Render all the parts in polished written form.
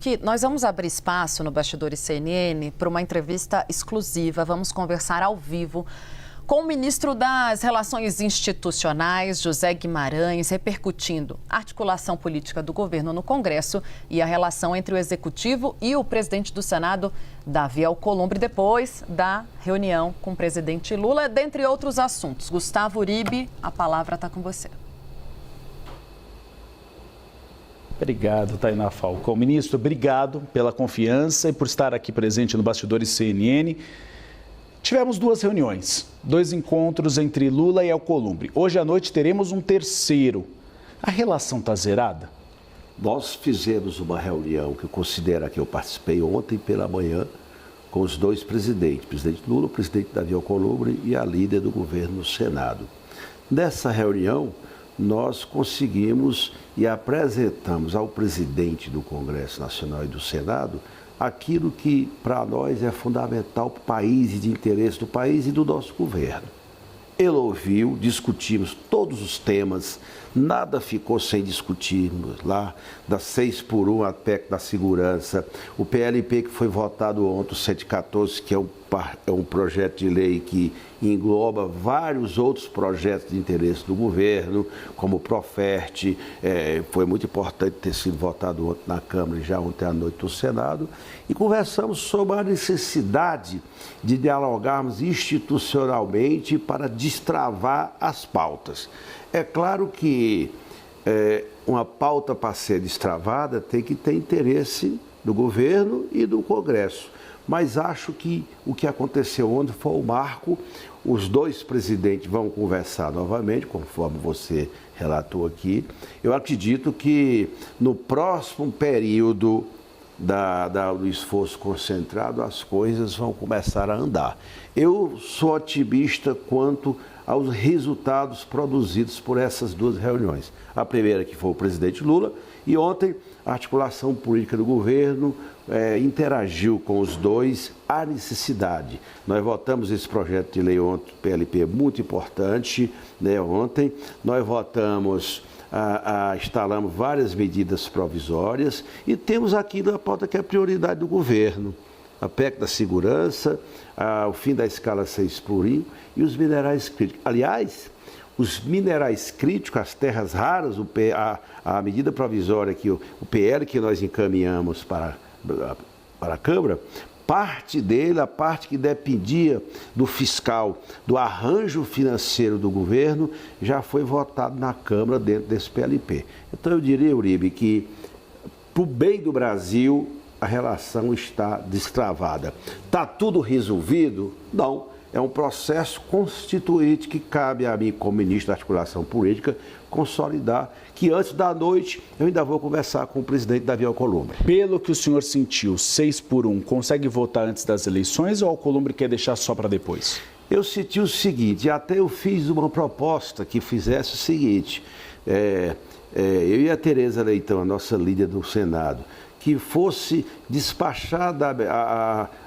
Que nós vamos abrir espaço no Bastidores CNN para uma entrevista exclusiva. Vamos conversar ao vivo com o ministro das Relações Institucionais, José Guimarães, repercutindo a articulação política do governo no Congresso e a relação entre o Executivo e o presidente do Senado, Davi Alcolumbre, depois da reunião com o presidente Lula, dentre outros assuntos. Gustavo Uribe, a palavra está com você. Obrigado, Tainá Falcão. Ministro, obrigado pela confiança e por estar aqui presente no Bastidores CNN. Tivemos 2 reuniões, 2 encontros entre Lula e Alcolumbre. Hoje à noite teremos um terceiro. A relação está zerada? Nós fizemos uma reunião que eu participei ontem pela manhã com os 2 presidentes, o presidente Lula, o presidente Davi Alcolumbre e a líder do governo no Senado. Nessa reunião, nós conseguimos e apresentamos ao presidente do Congresso Nacional e do Senado aquilo que para nós é fundamental para o país e de interesse do país e do nosso governo. Ele ouviu, discutimos todos os temas, nada ficou sem discutirmos lá, das 6x1, a PEC da segurança, o PLP que foi votado ontem, o 114, que é um projeto de lei que engloba vários outros projetos de interesse do governo, como o Profert, foi muito importante ter sido votado ontem na Câmara e já ontem à noite no Senado, e conversamos sobre a necessidade de dialogarmos institucionalmente para destravar as pautas. É claro que uma pauta para ser destravada tem que ter interesse do governo e do Congresso. Mas acho que o que aconteceu ontem foi o marco. Os 2 presidentes vão conversar novamente, conforme você relatou aqui. Eu acredito que no próximo período do esforço concentrado, as coisas vão começar a andar. Eu sou otimista quanto aos resultados produzidos por essas 2 reuniões. A primeira que foi o presidente Lula e ontem a articulação política do governo interagiu com os 2 à necessidade. Nós votamos esse projeto de lei ontem, PLP, muito importante, né, ontem. Nós votamos, instalamos várias medidas provisórias e temos aqui na pauta que é a prioridade do governo. A PEC da segurança, o fim da escala 6x1 e os minerais críticos. Aliás, os minerais críticos, as terras raras, a medida provisória, o PL que nós encaminhamos para a Câmara, parte dele, a parte que dependia do fiscal, do arranjo financeiro do governo, já foi votado na Câmara dentro desse PLP. Então eu diria, Uribe, que para o bem do Brasil, a relação está destravada. Está tudo resolvido? Não. É um processo constituinte que cabe a mim, como ministro da Articulação Política, consolidar, que antes da noite eu ainda vou conversar com o presidente Davi Alcolumbre. Pelo que o senhor sentiu, 6x1, consegue votar antes das eleições ou o Alcolumbre quer deixar só para depois? Eu senti o seguinte, até eu fiz uma proposta que fizesse o seguinte, eu e a Tereza Leitão, a nossa líder do Senado, que fosse despachada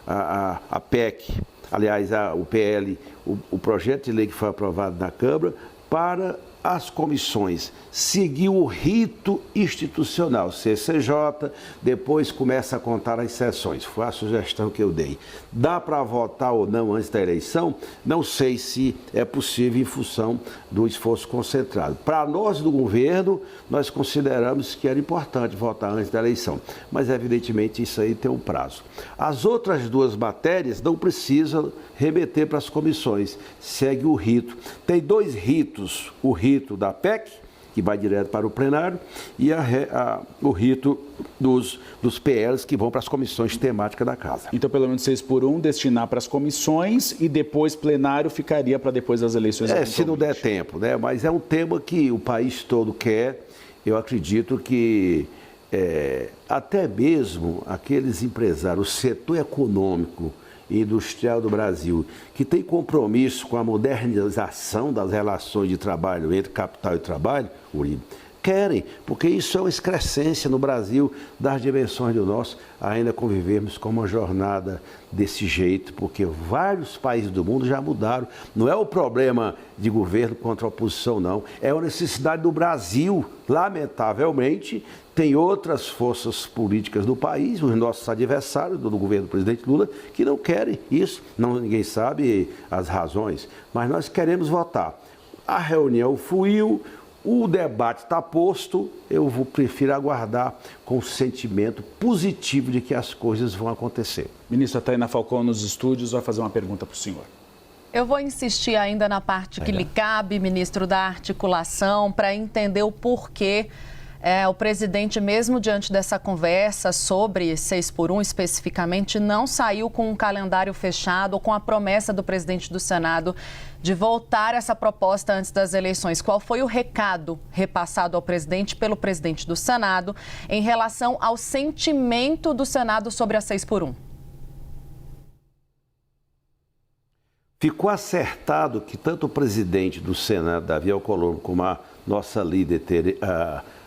a PEC, aliás, o PL, o projeto de lei que foi aprovado na Câmara, para as comissões, seguir o rito institucional, CCJ, depois começa a contar as sessões. Foi a sugestão que eu dei. Dá para votar ou não antes da eleição? Não sei se é possível em função do esforço concentrado. Para nós do governo, nós consideramos que era importante votar antes da eleição, mas evidentemente isso aí tem um prazo. As outras 2 matérias não precisam remeter para as comissões, segue o rito. Tem 2 ritos, o rito da PEC, que vai direto para o plenário, e o rito dos PLs que vão para as comissões temáticas da Casa. Então, pelo menos 6x1, destinar para as comissões e depois plenário ficaria para depois das eleições. Se não der tempo, né? Mas é um tema que o país todo quer. Eu acredito que até mesmo aqueles empresários, o setor econômico e industrial do Brasil, que tem compromisso com a modernização das relações de trabalho entre capital e trabalho, Uribe, querem, porque isso é uma excrescência no Brasil das dimensões do nosso, ainda convivemos com uma jornada desse jeito, porque vários países do mundo já mudaram. Não é o problema de governo contra a oposição, não. É a necessidade do Brasil, lamentavelmente, tem outras forças políticas do país, os nossos adversários do governo do presidente Lula, que não querem isso. Ninguém sabe as razões, mas nós queremos votar. A reunião fluiu, o debate está posto, prefiro aguardar com o sentimento positivo de que as coisas vão acontecer. Ministra Tainá Falcão nos estúdios vai fazer uma pergunta para o senhor. Eu vou insistir ainda na parte que lhe cabe, ministro, da articulação, para entender o porquê o presidente, mesmo diante dessa conversa sobre 6x1 especificamente, não saiu com um calendário fechado ou com a promessa do presidente do Senado de voltar essa proposta antes das eleições. Qual foi o recado repassado ao presidente pelo presidente do Senado em relação ao sentimento do Senado sobre a 6x1? Ficou acertado que tanto o presidente do Senado, Davi Alcolumbre, como a nossa líder,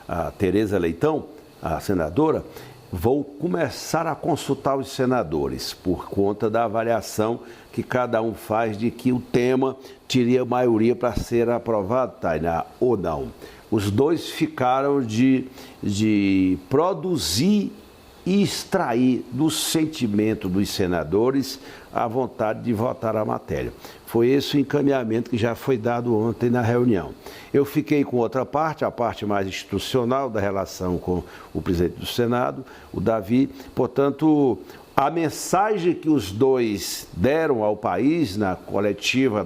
a Tereza Leitão, a senadora, vão começar a consultar os senadores por conta da avaliação que cada um faz de que o tema teria maioria para ser aprovado, Tainá, ou não. Os dois ficaram de produzir e extrair do sentimento dos senadores a vontade de votar a matéria. Foi esse o encaminhamento que já foi dado ontem na reunião. Eu fiquei com outra parte, a parte mais institucional da relação com o presidente do Senado, o Davi. Portanto, a mensagem que os dois deram ao país na coletiva,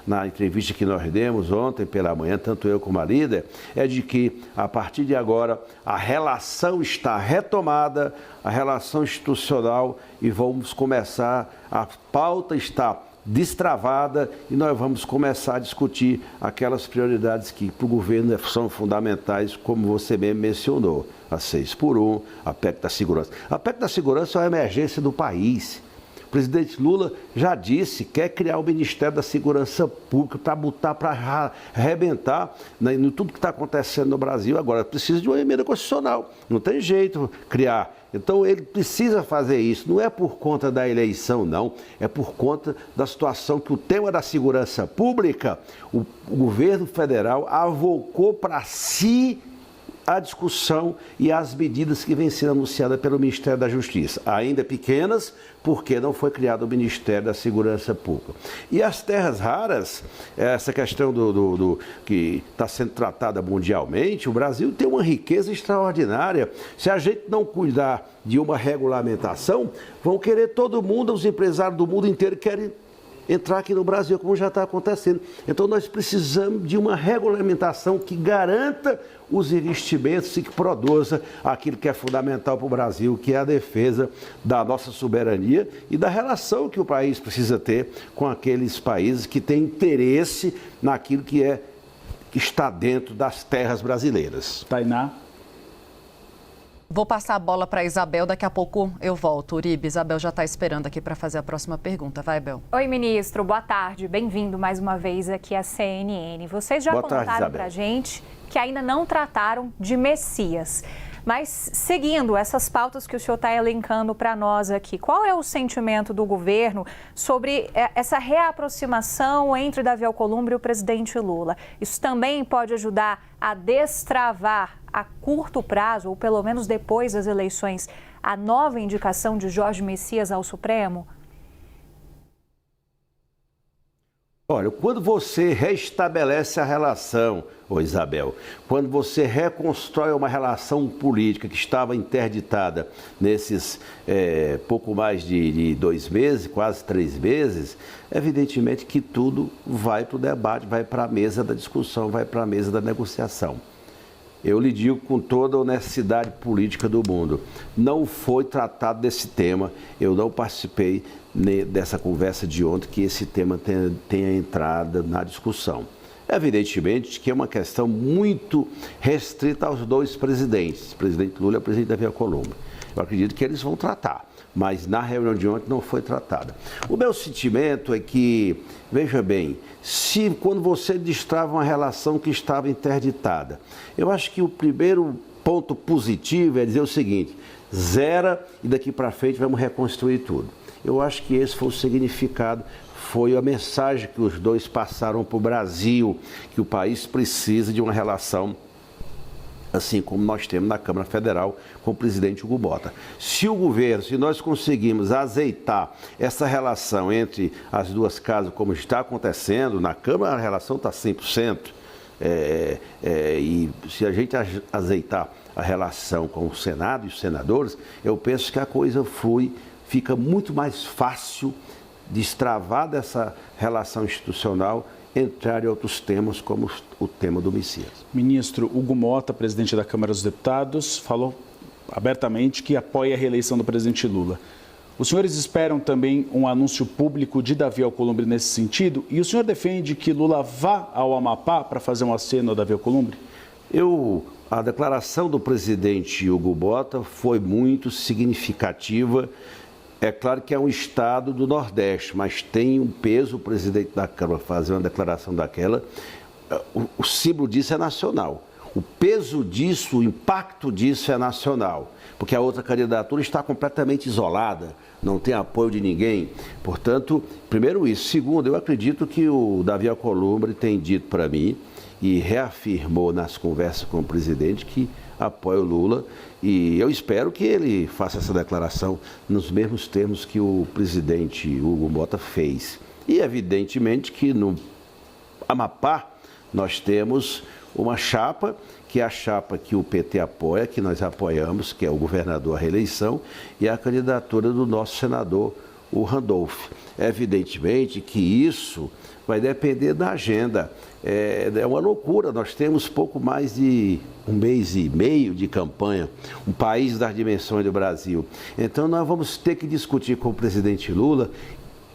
na entrevista que nós demos ontem pela manhã, tanto eu como a líder, é de que, a partir de agora, a relação está retomada, a relação institucional, e vamos começar, a pauta está destravada e nós vamos começar a discutir aquelas prioridades que para o governo são fundamentais, como você mesmo mencionou, a 6x1, a PEC da segurança. A PEC da segurança é uma emergência do país. O presidente Lula já disse, quer criar o Ministério da Segurança Pública para botar, para arrebentar em tudo que está acontecendo no Brasil. Agora, precisa de uma emenda constitucional, não tem jeito criar. Então, ele precisa fazer isso, não é por conta da eleição, não, é por conta da situação que o tema da segurança pública, o governo federal avocou para si a discussão e as medidas que vêm sendo anunciadas pelo Ministério da Justiça, ainda pequenas, porque não foi criado o Ministério da Segurança Pública. E as terras raras, essa questão que está sendo tratada mundialmente, o Brasil tem uma riqueza extraordinária. Se a gente não cuidar de uma regulamentação, vão querer todo mundo, os empresários do mundo inteiro querem entrar aqui no Brasil, como já está acontecendo. Então, nós precisamos de uma regulamentação que garanta os investimentos e que produza aquilo que é fundamental para o Brasil, que é a defesa da nossa soberania e da relação que o país precisa ter com aqueles países que têm interesse naquilo que está dentro das terras brasileiras. Tainá. Vou passar a bola para a Isabel, daqui a pouco eu volto. Uribe, Isabel já está esperando aqui para fazer a próxima pergunta. Vai, Bel. Oi, ministro, boa tarde. Bem-vindo mais uma vez aqui à CNN. Vocês já contaram para a gente que ainda não trataram de Messias. Mas, seguindo essas pautas que o senhor está elencando para nós aqui, qual é o sentimento do governo sobre essa reaproximação entre Davi Alcolumbre e o presidente Lula? Isso também pode ajudar a destravar a curto prazo, ou pelo menos depois das eleições, a nova indicação de Jorge Messias ao Supremo? Olha, quando você restabelece a relação, Isabel, quando você reconstrói uma relação política que estava interditada nesses pouco mais de 2 meses, quase 3 meses, evidentemente que tudo vai para o debate, vai para a mesa da discussão, vai para a mesa da negociação. Eu lhe digo com toda a honestidade política do mundo, não foi tratado desse tema, eu não participei dessa conversa de ontem que esse tema tenha entrado na discussão. Evidentemente que é uma questão muito restrita aos dois presidentes, o presidente Lula e o presidente Davi Alcolumbre. Eu acredito que eles vão tratar, mas na reunião de ontem não foi tratada. O meu sentimento é que, veja bem, quando você destrava uma relação que estava interditada, eu acho que o primeiro ponto positivo é dizer o seguinte, zera e daqui para frente vamos reconstruir tudo. Eu acho que esse foi o significado, foi a mensagem que os dois passaram para o Brasil, que o país precisa de uma relação assim como nós temos na Câmara Federal com o presidente Hugo Mota. Se o governo, se nós conseguimos azeitar essa relação entre as duas casas, como está acontecendo, na Câmara a relação está 100%, e se a gente azeitar a relação com o Senado e os senadores, eu penso que a coisa fica muito mais fácil de destravar dessa relação institucional, entrar em outros temas, como o tema do Messias. Ministro Hugo Mota, presidente da Câmara dos Deputados, falou abertamente que apoia a reeleição do presidente Lula. Os senhores esperam também um anúncio público de Davi Alcolumbre nesse sentido? E o senhor defende que Lula vá ao Amapá para fazer um aceno a Davi Alcolumbre? A declaração do presidente Hugo Mota foi muito significativa. É claro que é um estado do Nordeste, mas tem um peso o presidente da Câmara fazer uma declaração daquela. O símbolo disso é nacional. O peso disso, o impacto disso é nacional, porque a outra candidatura está completamente isolada, não tem apoio de ninguém. Portanto, primeiro isso. Segundo, eu acredito que o Davi Alcolumbre tem dito para mim e reafirmou nas conversas com o presidente que apoia o Lula, e eu espero que ele faça essa declaração nos mesmos termos que o presidente Hugo Mota fez. E evidentemente que no Amapá nós temos uma chapa, que é a chapa que o PT apoia, que nós apoiamos, que é o governador à reeleição, e a candidatura do nosso senador, o Randolph. Evidentemente que isso vai depender da agenda. É uma loucura, nós temos pouco mais de 1 mês e meio de campanha, um país das dimensões do Brasil. Então nós vamos ter que discutir com o presidente Lula,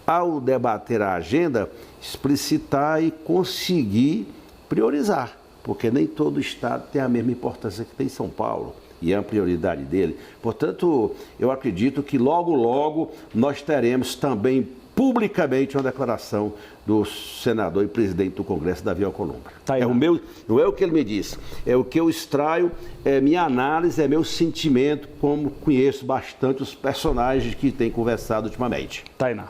ao debater a agenda, explicitar e conseguir priorizar, porque nem todo estado tem a mesma importância que tem São Paulo, e é a prioridade dele. Portanto, eu acredito que logo, logo nós teremos também publicamente uma declaração do senador e presidente do Congresso, Davi Alcolumbre. Não é o que ele me disse, é o que eu extraio, é minha análise, é meu sentimento, como conheço bastante os personagens que têm conversado ultimamente. Tainá.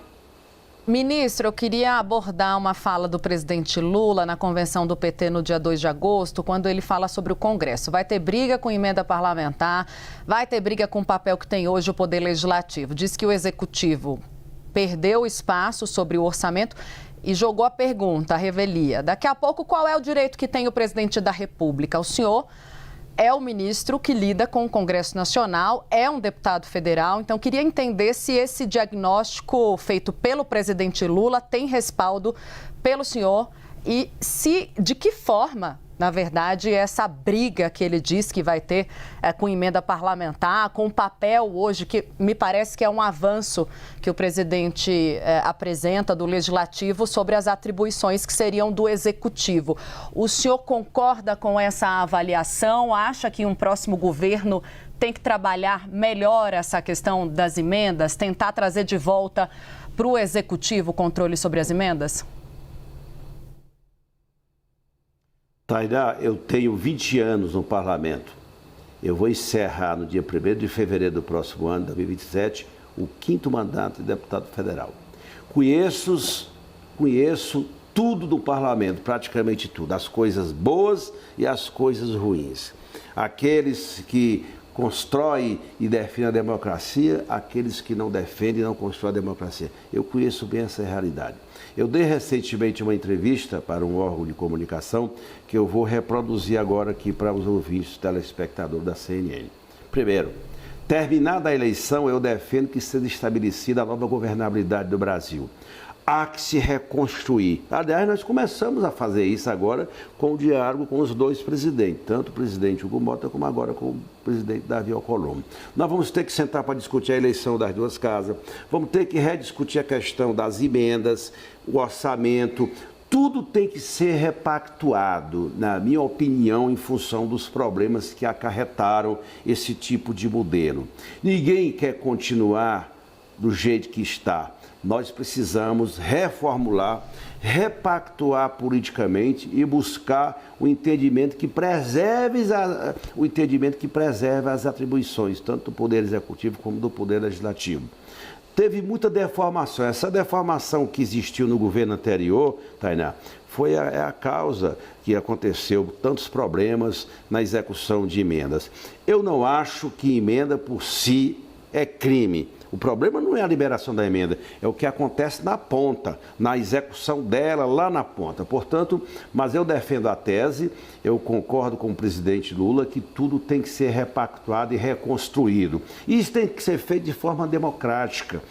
Ministro, eu queria abordar uma fala do presidente Lula na convenção do PT no dia 2 de agosto, quando ele fala sobre o Congresso. Vai ter briga com emenda parlamentar, vai ter briga com o papel que tem hoje o Poder Legislativo. Diz que o Executivo perdeu espaço sobre o orçamento e jogou a pergunta, a revelia. Daqui a pouco, qual é o direito que tem o presidente da República? O senhor é o ministro que lida com o Congresso Nacional, é um deputado federal, então queria entender se esse diagnóstico feito pelo presidente Lula tem respaldo pelo senhor e de que forma, na verdade, essa briga que ele diz que vai ter com emenda parlamentar, com o papel hoje, que me parece que é um avanço que o presidente apresenta do Legislativo sobre as atribuições que seriam do Executivo. O senhor concorda com essa avaliação? Acha que um próximo governo tem que trabalhar melhor essa questão das emendas, tentar trazer de volta para o Executivo o controle sobre as emendas? Tainá, eu tenho 20 anos no parlamento. Eu vou encerrar no dia 1º de fevereiro do próximo ano, 2027, o 5º mandato de deputado federal. Conheço tudo do parlamento, praticamente tudo, as coisas boas e as coisas ruins. Aqueles que constroem e defendem a democracia, aqueles que não defendem e não constroem a democracia. Eu conheço bem essa realidade. Eu dei recentemente uma entrevista para um órgão de comunicação que eu vou reproduzir agora aqui para os ouvintes telespectadores da CNN. Primeiro, terminada a eleição, eu defendo que seja estabelecida a nova governabilidade do Brasil. Há que se reconstruir. Aliás, nós começamos a fazer isso agora com o diálogo com os dois presidentes, tanto o presidente Hugo Mota como agora com o presidente Davi Alcolumbre. Nós vamos ter que sentar para discutir a eleição das duas casas, vamos ter que rediscutir a questão das emendas, o orçamento. Tudo tem que ser repactuado, na minha opinião, em função dos problemas que acarretaram esse tipo de modelo. Ninguém quer continuar do jeito que está. Nós precisamos reformular, repactuar politicamente e buscar o entendimento que preserve as atribuições, tanto do Poder Executivo como do Poder Legislativo. teve muita deformação. Essa deformação que existiu no governo anterior, Tainá, foi a causa que aconteceu tantos problemas na execução de emendas. Eu não acho que emenda por si é crime. O problema não é a liberação da emenda, é o que acontece na ponta, na execução dela lá na ponta. Portanto, mas eu defendo a tese, eu concordo com o presidente Lula que tudo tem que ser repactuado e reconstruído. E isso tem que ser feito de forma democrática.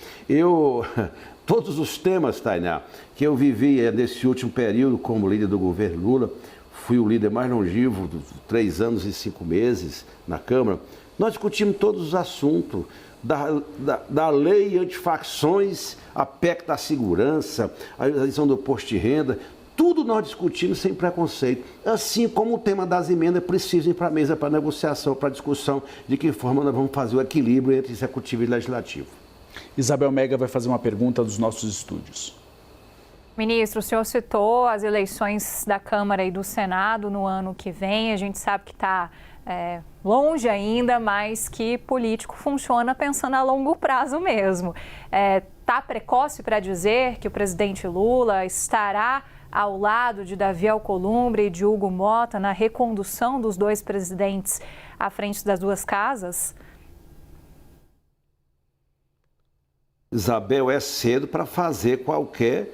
Todos os temas, Tainá, que eu vivi nesse último período como líder do governo Lula, fui o líder mais longevo, 3 anos e 5 meses na Câmara, nós discutimos todos os assuntos, da lei antifacções, a PEC da segurança, a eleição do imposto de renda, tudo nós discutimos sem preconceito. Assim como o tema das emendas precisa ir para a mesa para negociação, para discussão de que forma nós vamos fazer o equilíbrio entre executivo e legislativo. Isabel Mega vai fazer uma pergunta dos nossos estúdios. Ministro, o senhor citou as eleições da Câmara e do Senado no ano que vem. A gente sabe que está longe ainda, mas que político funciona pensando a longo prazo mesmo. Está precoce para dizer que o presidente Lula estará ao lado de Davi Alcolumbre e de Hugo Motta na recondução dos dois presidentes à frente das duas casas? Isabel, é cedo para fazer qualquer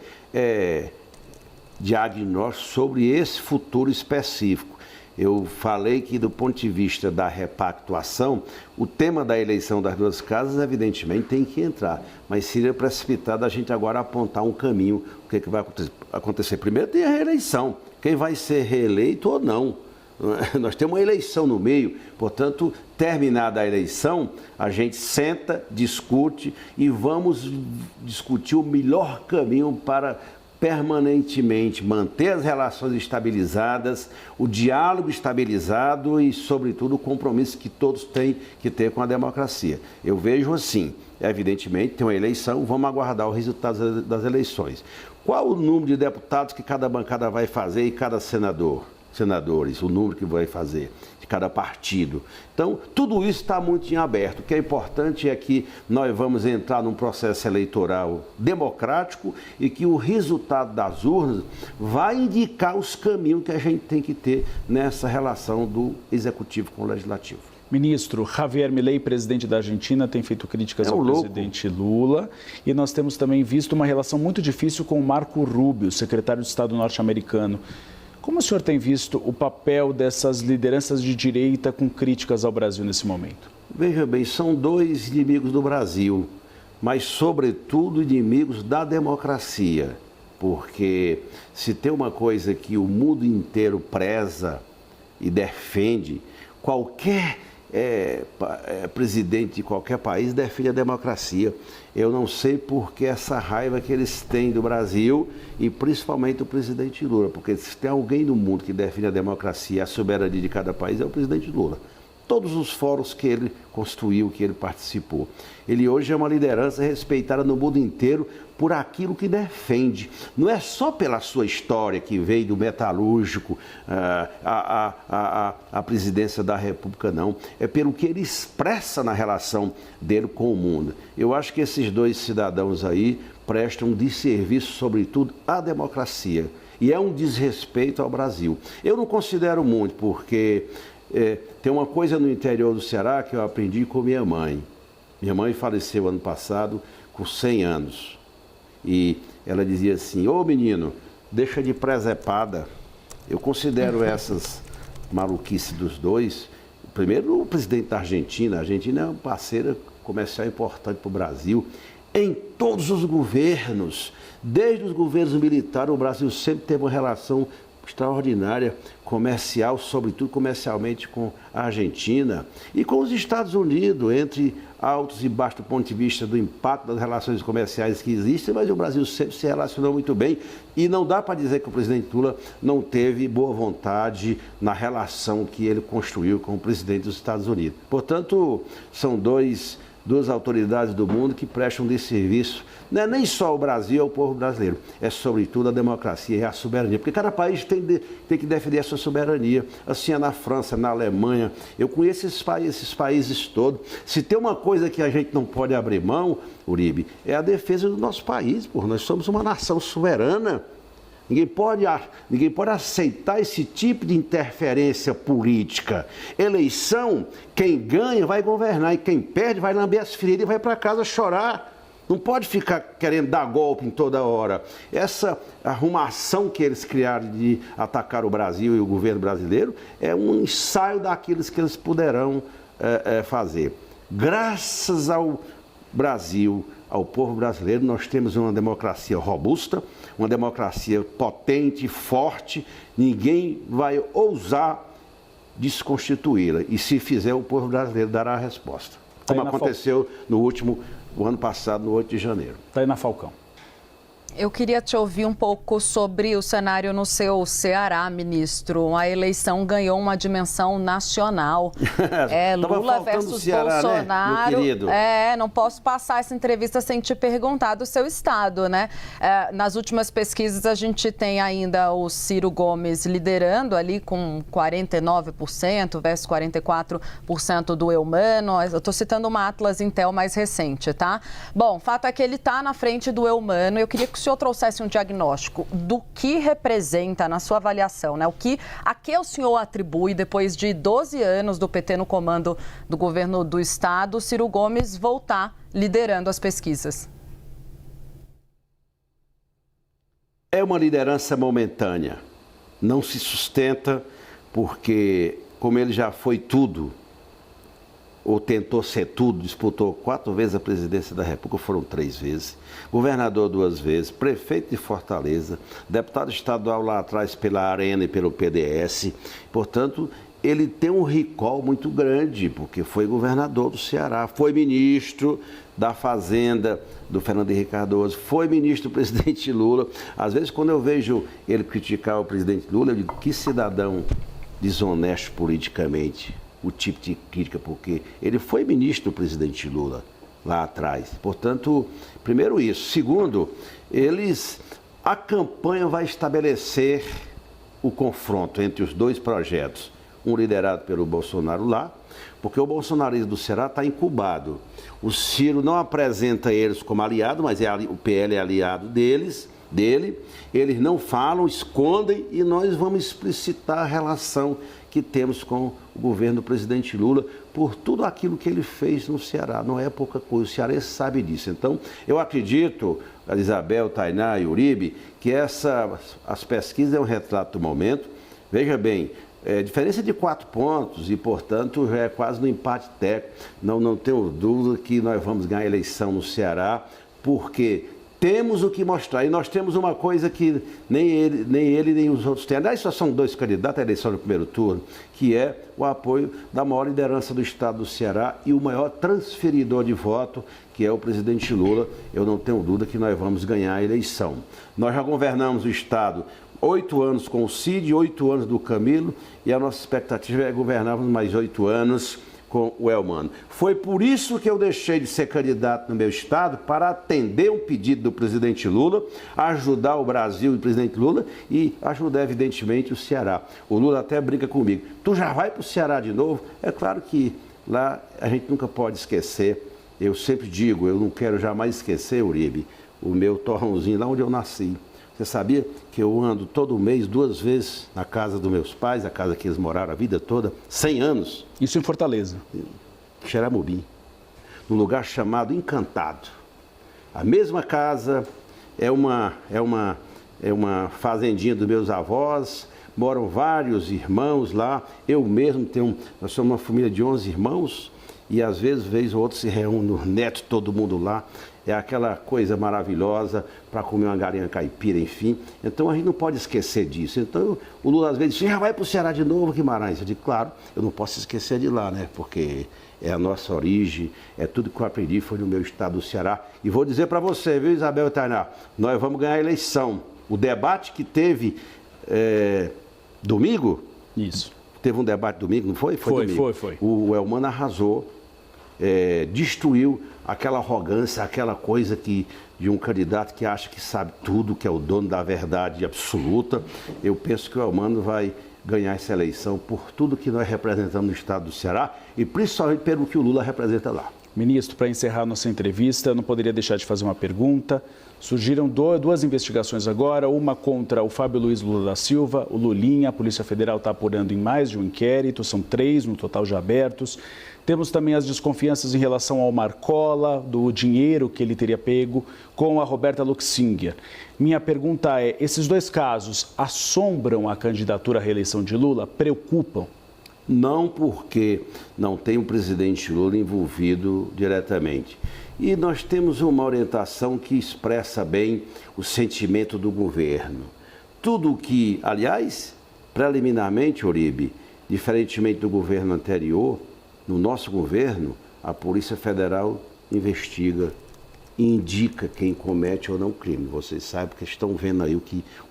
diagnóstico sobre esse futuro específico. Eu falei que, do ponto de vista da repactuação, o tema da eleição das duas casas, evidentemente, tem que entrar. Mas seria precipitado a gente agora apontar um caminho. O que vai acontecer? Primeiro tem a reeleição. Quem vai ser reeleito ou não. Nós temos uma eleição no meio, portanto, terminada a eleição, a gente senta, discute e vamos discutir o melhor caminho para permanentemente manter as relações estabilizadas, o diálogo estabilizado e, sobretudo, o compromisso que todos têm que ter com a democracia. Eu vejo assim, evidentemente, tem uma eleição, vamos aguardar o resultado das eleições. Qual o número de deputados que cada bancada vai fazer e cada senadores, o número que vai fazer de cada partido. Então, tudo isso está muito em aberto. O que é importante é que nós vamos entrar num processo eleitoral democrático e que o resultado das urnas vai indicar os caminhos que a gente tem que ter nessa relação do executivo com o legislativo. Ministro, Javier Milei, presidente da Argentina, tem feito críticas ao presidente Lula. E nós temos também visto uma relação muito difícil com o Marco Rubio, secretário de Estado norte-americano. Como o senhor tem visto o papel dessas lideranças de direita com críticas ao Brasil nesse momento? Veja bem, são dois inimigos do Brasil, mas, sobretudo, inimigos da democracia. Porque se tem uma coisa que o mundo inteiro preza e defende, qualquer presidente de qualquer país defende a democracia. Eu não sei por que essa raiva que eles têm do Brasil e principalmente o presidente Lula, porque se tem alguém no mundo que defende a democracia e a soberania de cada país é o presidente Lula. Todos os fóruns que ele construiu, que ele participou. Ele hoje é uma liderança respeitada no mundo inteiro por aquilo que defende. Não é só pela sua história que veio do metalúrgico a presidência da República, não. É pelo que ele expressa na relação dele com o mundo. Eu acho que esses dois cidadãos aí prestam desserviço, sobretudo, à democracia. E é um desrespeito ao Brasil. Eu não considero muito, porque tem uma coisa no interior do Ceará que eu aprendi com minha mãe. Minha mãe faleceu ano passado com 100 anos. E ela dizia assim: ô menino, deixa de presepada. Eu considero essas maluquices dos dois. Primeiro, o presidente da Argentina. A Argentina é uma parceira comercial importante para o Brasil. Em todos os governos, desde os governos militares, o Brasil sempre teve uma relação extraordinária, comercial, sobretudo comercialmente com a Argentina e com os Estados Unidos, entre altos e baixos do ponto de vista do impacto das relações comerciais que existem, mas o Brasil sempre se relacionou muito bem e não dá para dizer que o presidente Lula não teve boa vontade na relação que ele construiu com o presidente dos Estados Unidos. Portanto, são dois duas autoridades do mundo que prestam de serviço, não é nem só o Brasil, é o povo brasileiro, é sobretudo a democracia e a soberania, porque cada país tem que defender a sua soberania, assim é na França, na Alemanha, eu conheço esses países todos. Se tem uma coisa que a gente não pode abrir mão, Uribe, é a defesa do nosso país, porque nós somos uma nação soberana. Ninguém pode aceitar esse tipo de interferência política. Eleição, quem ganha vai governar e quem perde vai lamber as feridas e vai para casa chorar. Não pode ficar querendo dar golpe em toda hora. Essa arrumação que eles criaram de atacar o Brasil e o governo brasileiro é um ensaio daqueles que eles poderão fazer. Graças ao Brasil, ao povo brasileiro, nós temos uma democracia robusta, uma democracia potente, forte, ninguém vai ousar desconstituí-la. E se fizer, o povo brasileiro dará a resposta. Como aconteceu o ano passado, no 8 de janeiro. Tainá Falcão. Eu queria te ouvir um pouco sobre o cenário no seu Ceará, ministro. A eleição ganhou uma dimensão nacional. Lula versus Ceará, Bolsonaro. Né, meu querido? Não posso passar essa entrevista sem te perguntar do seu estado, né? Nas últimas pesquisas, a gente tem ainda o Ciro Gomes liderando ali com 49% versus 44% do Eumano. Eu estou citando uma Atlas Intel mais recente, tá? Bom, o fato é que ele está na frente do Eumano. Eu queria que o senhor trouxesse um diagnóstico do que representa, na sua avaliação, né? A que o senhor atribui, depois de 12 anos do PT no comando do governo do estado, Ciro Gomes voltar liderando as pesquisas? É uma liderança momentânea. Não se sustenta porque, como ele já foi tudo, ou tentou ser tudo, disputou 4 vezes a presidência da República, foram 3 vezes, governador 2 vezes, prefeito de Fortaleza, deputado estadual lá atrás pela Arena e pelo PDS, portanto, ele tem um recall muito grande, porque foi governador do Ceará, foi ministro da Fazenda do Fernando Henrique Cardoso, foi ministro do presidente Lula. Às vezes, quando eu vejo ele criticar o presidente Lula, eu digo, que cidadão desonesto politicamente, o tipo de crítica, porque ele foi ministro do presidente Lula lá atrás. Portanto, primeiro isso. Segundo, a campanha vai estabelecer o confronto entre os dois projetos, um liderado pelo Bolsonaro lá, porque o bolsonarismo do Ceará está incubado. O Ciro não apresenta eles como aliado, mas o PL é aliado dele. Eles não falam, escondem, e nós vamos explicitar a relação que temos com o governo do presidente Lula por tudo aquilo que ele fez no Ceará. Não é pouca coisa, o cearense sabe disso. Então, eu acredito, Isabel, Tainá e Uribe, que as pesquisas é um retrato do momento. Veja bem, diferença de 4 pontos e, portanto, já é quase no empate técnico. Não tenho dúvida que nós vamos ganhar a eleição no Ceará, porque temos o que mostrar. E nós temos uma coisa que nem ele nem os outros têm. Aliás, só são 2 candidatos à eleição no primeiro turno, que é o apoio da maior liderança do estado do Ceará e o maior transferidor de voto, que é o presidente Lula. Eu não tenho dúvida que nós vamos ganhar a eleição. Nós já governamos o estado 8 anos com o Cid, 8 anos do Camilo, e a nossa expectativa é governarmos mais 8 anos com o Eumano. Foi por isso que eu deixei de ser candidato no meu estado, para atender um pedido do presidente Lula, ajudar o Brasil e o presidente Lula e ajudar, evidentemente, o Ceará. O Lula até brinca comigo. Tu já vai para o Ceará de novo? É claro que lá a gente nunca pode esquecer. Eu sempre digo, eu não quero jamais esquecer, Uribe, o meu torrãozinho, lá onde eu nasci. Você sabia que eu ando todo mês 2 vezes na casa dos meus pais, a casa que eles moraram a vida toda, 100 anos? Isso em Fortaleza. Xeramobim, num lugar chamado Encantado. A mesma casa é uma fazendinha dos meus avós, moram vários irmãos lá. Eu mesmo nós somos uma família de 11 irmãos e às vezes, vez ou outra, se reúne os netos, todo mundo lá. É aquela coisa maravilhosa para comer uma galinha caipira, enfim. Então, a gente não pode esquecer disso. Então, o Lula às vezes diz, já vai para o Ceará de novo, Guimarães? Eu digo, claro, eu não posso esquecer de lá, né? Porque é a nossa origem, é tudo que eu aprendi, foi no meu estado do Ceará. E vou dizer para você, viu, Isabel e Tainá, nós vamos ganhar a eleição. O debate que teve domingo... Isso. Teve um debate domingo, não foi? Foi. O Eumano arrasou. destruiu aquela arrogância, aquela coisa de um candidato que acha que sabe tudo, que é o dono da verdade absoluta. Eu penso que o Elmano vai ganhar essa eleição por tudo que nós representamos no estado do Ceará e principalmente pelo que o Lula representa lá. Ministro, para encerrar nossa entrevista, eu não poderia deixar de fazer uma pergunta. Surgiram duas investigações agora, uma contra o Fábio Luiz Lula da Silva, o Lulinha. A Polícia Federal está apurando em mais de um inquérito, são 3 no total já abertos. Temos também as desconfianças em relação ao Marcola, do dinheiro que ele teria pego com a Roberta Luxinger. Minha pergunta é, esses 2 casos assombram a candidatura à reeleição de Lula? Preocupam? Não, porque não tem o presidente Lula envolvido diretamente. E nós temos uma orientação que expressa bem o sentimento do governo. Tudo que, aliás, preliminarmente, Uribe, diferentemente do governo anterior, no nosso governo, a Polícia Federal investiga e indica quem comete ou não crime. Vocês sabem porque estão vendo aí o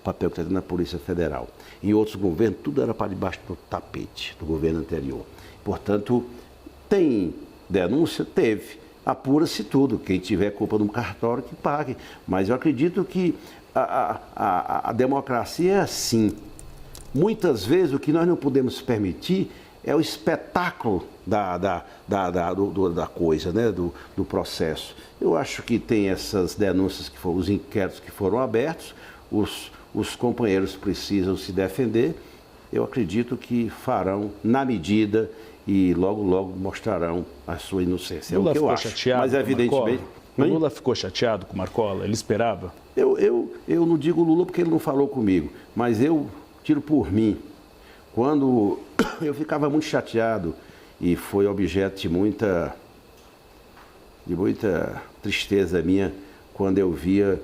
papel que está na Polícia Federal. Em outros governos, tudo era para debaixo do tapete do governo anterior. Portanto, tem denúncia? Teve. Apura-se tudo. Quem tiver culpa no cartório, que pague. Mas eu acredito que a democracia é assim. Muitas vezes, o que nós não podemos permitir é o espetáculo da coisa, né? do processo. Eu acho que tem essas denúncias, os inquéritos que foram abertos, os companheiros precisam se defender. Eu acredito que farão na medida e logo, logo mostrarão a sua inocência. Lula é o que eu acho. Chateado mas evidentemente... O Lula ficou chateado com o Marcola? Ele esperava? Eu não digo Lula porque ele não falou comigo, mas eu tiro por mim. Quando eu ficava muito chateado e foi objeto de muita tristeza minha quando eu via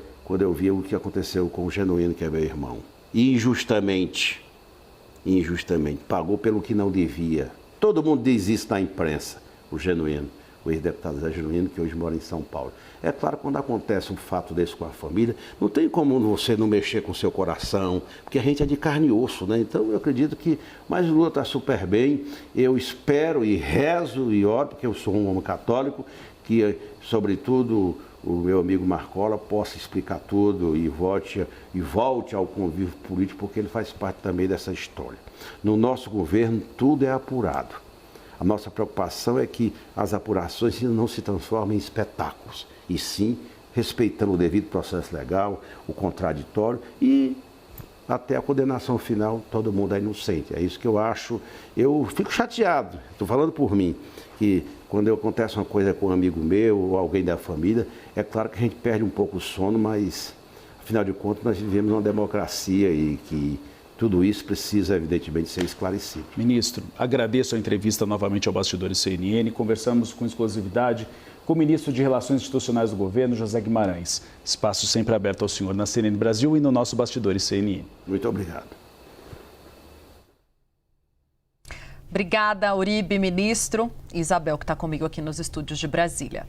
o que aconteceu com o Genuíno, que é meu irmão. E injustamente, pagou pelo que não devia. Todo mundo diz isso na imprensa, o Genuíno, o ex-deputado Zé Genuíno, que hoje mora em São Paulo. É claro, quando acontece um fato desse com a família, não tem como você não mexer com o seu coração, porque a gente é de carne e osso, né? Então eu acredito que, mas o Lula está super bem, eu espero e rezo e oro, porque eu sou um homem católico, que, sobretudo, o meu amigo Marcola possa explicar tudo e volte ao convívio político, porque ele faz parte também dessa história. No nosso governo, tudo é apurado. A nossa preocupação é que as apurações não se transformem em espetáculos, e sim respeitando o devido processo legal, o contraditório e até a condenação final, todo mundo é inocente. É isso que eu acho. Eu fico chateado, estou falando por mim, que quando acontece uma coisa com um amigo meu ou alguém da família, é claro que a gente perde um pouco o sono, mas, afinal de contas, nós vivemos numa democracia e que tudo isso precisa, evidentemente, ser esclarecido. Ministro, agradeço a entrevista novamente ao Bastidores CNN. Conversamos com exclusividade com o ministro de Relações Institucionais do Governo, José Guimarães. Espaço sempre aberto ao senhor na CNN Brasil e no nosso Bastidores CNN. Muito obrigado. Obrigada, Uribe, ministro. Isabel, que está comigo aqui nos estúdios de Brasília.